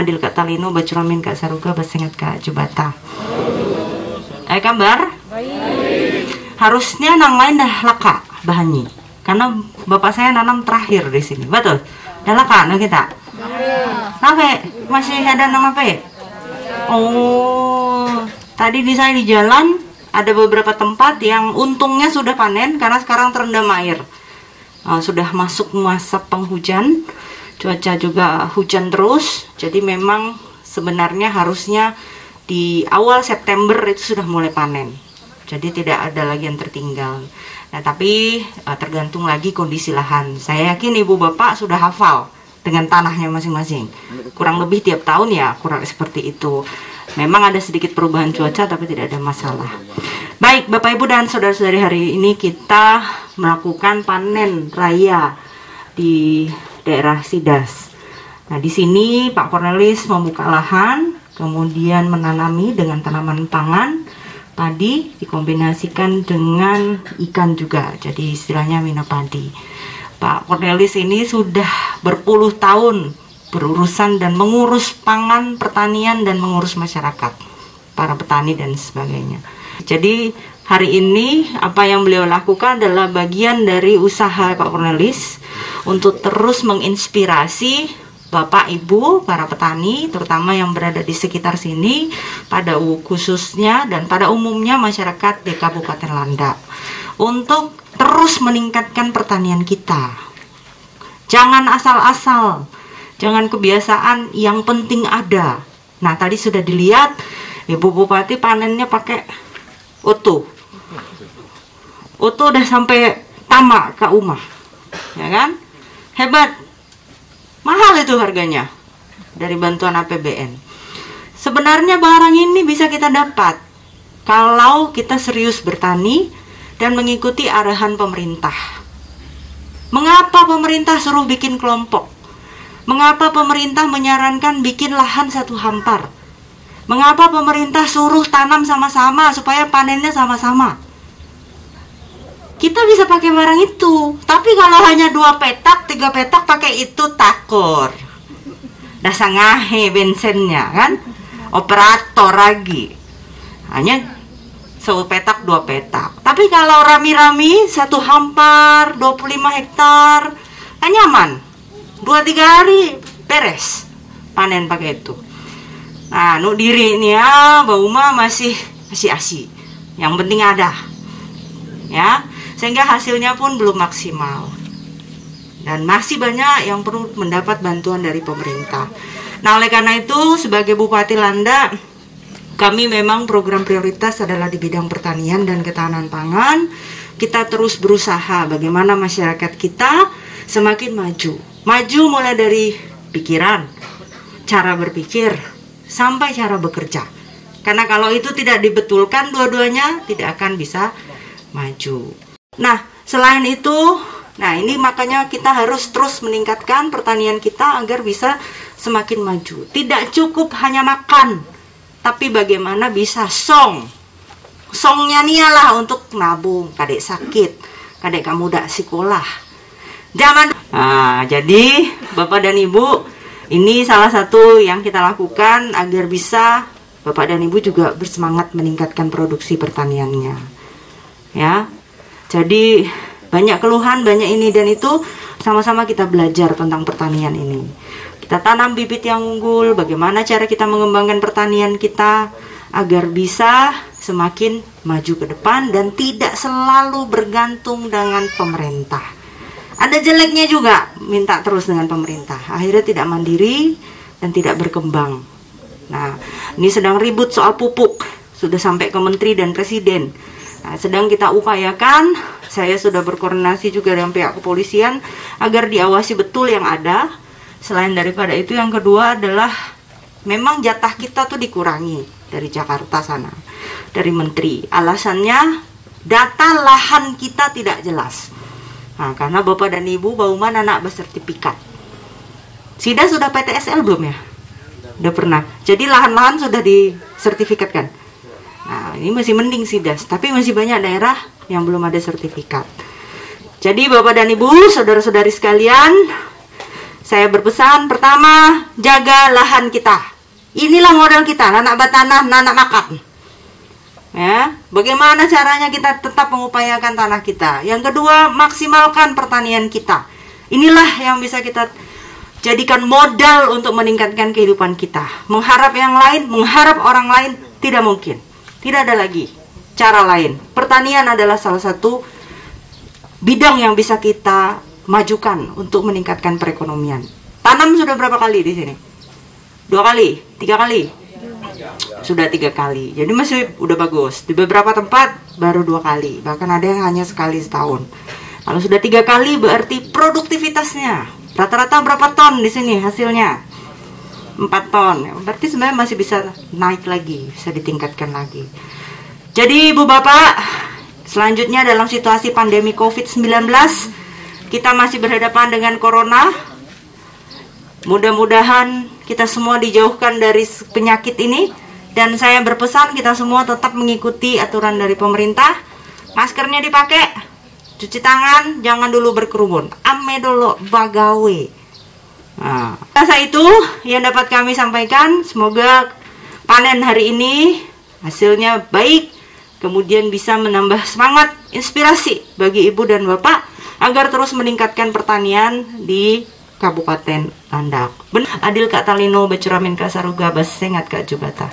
adil Kak Talino, bacuramin Kak Saruga, basengat Kak Jubata. Kabar? Baik. Harusnya nang lain dah laka bahannya. Karena bapak saya nanam terakhir di sini. Betul? Dah laka no kita? Sampai masih ada nama apa? Oh, tadi di saya di jalan ada beberapa tempat yang untungnya sudah panen karena sekarang terendam air. Sudah masuk masa penghujan, cuaca juga hujan terus, jadi memang sebenarnya harusnya di awal September itu sudah mulai panen, jadi tidak ada lagi yang tertinggal. Nah tapi tergantung lagi kondisi lahan. Saya yakin ibu bapak sudah hafal dengan tanahnya masing-masing, kurang lebih tiap tahun ya kurang seperti itu. Memang ada sedikit perubahan cuaca tapi tidak ada masalah. Baik Bapak Ibu dan saudara-saudari, hari ini kita melakukan panen raya di daerah Sidas. Nah di sini Pak Cornelis membuka lahan, kemudian menanami dengan tanaman pangan, padi dikombinasikan dengan ikan juga, jadi istilahnya mina padi. Pak Cornelis ini sudah berpuluh tahun berurusan dan mengurus pangan, pertanian, dan mengurus masyarakat, para petani dan sebagainya. Jadi hari ini apa yang beliau lakukan adalah bagian dari usaha Pak Cornelis untuk terus menginspirasi Bapak Ibu para petani, terutama yang berada di sekitar sini, pada khususnya dan pada umumnya masyarakat di Kabupaten Landak, untuk terus meningkatkan pertanian kita. Jangan asal-asal, jangan kebiasaan yang penting ada. Nah tadi sudah dilihat Ibu Bupati panennya pakai utuh udah sampai tamak ke rumah, ya kan? Hebat. Mahal itu harganya dari bantuan APBN. Sebenarnya barang ini bisa kita dapat kalau kita serius bertani dan mengikuti arahan pemerintah. Mengapa pemerintah suruh bikin kelompok? Mengapa pemerintah menyarankan bikin lahan satu hampar? Mengapa pemerintah suruh tanam sama-sama supaya panennya sama-sama? Kita bisa pakai barang itu, tapi kalau hanya 2 petak, 3 petak pakai itu takor. Dasar ngahe bensinnya kan? Operator lagi. Hanya 1 petak, 2 petak. Tapi kalau rami-rami, satu hampar, 25 hektar, kan nyaman. 2-3 hari beres panen pakai itu. Nah, nu diri ini ya, Bauma masih asih. Yang penting ada. Ya, sehingga hasilnya pun belum maksimal. Dan masih banyak yang perlu mendapat bantuan dari pemerintah. Nah, oleh karena itu sebagai Bupati Landak, kami memang program prioritas adalah di bidang pertanian dan ketahanan pangan. Kita terus berusaha bagaimana masyarakat kita semakin maju. Maju mulai dari pikiran, cara berpikir, sampai cara bekerja. Karena kalau itu tidak dibetulkan dua-duanya, tidak akan bisa maju. Nah, selain itu, nah ini makanya kita harus terus meningkatkan pertanian kita agar bisa semakin maju. Tidak cukup hanya makan, tapi bagaimana bisa songnya nialah untuk nabung, kadek sakit, kadek kamu udah sekolah. Jadi Bapak dan Ibu, ini salah satu yang kita lakukan agar bisa Bapak dan Ibu juga bersemangat meningkatkan produksi pertaniannya. Ya, jadi banyak keluhan, banyak ini dan itu, sama-sama kita belajar tentang pertanian ini. Kita tanam bibit yang unggul, bagaimana cara kita mengembangkan pertanian kita agar bisa semakin maju ke depan dan tidak selalu bergantung dengan pemerintah. Ada jeleknya juga minta terus dengan pemerintah, akhirnya tidak mandiri dan tidak berkembang. Nah, ini sedang ribut soal pupuk, sudah sampai ke menteri dan presiden. Nah, sedang kita upayakan, saya sudah berkoordinasi juga dengan pihak kepolisian agar diawasi betul yang ada. Selain daripada itu, yang kedua adalah memang jatah kita tuh dikurangi dari Jakarta sana, dari menteri. Alasannya data lahan kita tidak jelas. Nah, karena Bapak dan Ibu Bauman anak bersertifikat. Sida sudah PTSL belum ya? Udah pernah. Jadi lahan-lahan sudah disertifikatkan. Nah, ini masih mending Sidas, tapi masih banyak daerah yang belum ada sertifikat. Jadi Bapak dan Ibu, saudara-saudari sekalian, Saya berpesan, pertama, jaga lahan kita. Inilah modal kita, nanak batanah, nanak makan. Ya, bagaimana caranya kita tetap mengupayakan tanah kita? Yang kedua, maksimalkan pertanian kita. Inilah yang bisa kita jadikan modal untuk meningkatkan kehidupan kita. Mengharap yang lain, mengharap orang lain, tidak mungkin. Tidak ada lagi cara lain. Pertanian adalah salah satu bidang yang bisa kita majukan untuk meningkatkan perekonomian. Tanam sudah berapa kali di sini? 2 kali? 3 kali? Sudah 3 kali. Jadi masih udah bagus. Di beberapa tempat baru 2 kali. Bahkan ada yang hanya sekali setahun. Kalau sudah 3 kali berarti produktivitasnya rata-rata berapa ton di sini hasilnya? 4 ton. Berarti sebenarnya masih bisa naik lagi, bisa ditingkatkan lagi. Jadi Ibu Bapak, selanjutnya dalam situasi pandemi COVID-19, kita masih berhadapan dengan corona. Mudah-mudahan kita semua dijauhkan dari penyakit ini. Dan saya berpesan kita semua tetap mengikuti aturan dari pemerintah. Maskernya dipakai, cuci tangan, jangan dulu berkerumun. Ame dulu bagawe. Nah, rasa itu yang dapat kami sampaikan. Semoga panen hari ini hasilnya baik, kemudian bisa menambah semangat, inspirasi bagi ibu dan bapak agar terus meningkatkan pertanian di Kabupaten Landak. Adil Kak Talino Becuramin Kasaruga Basengat Kak Jubata.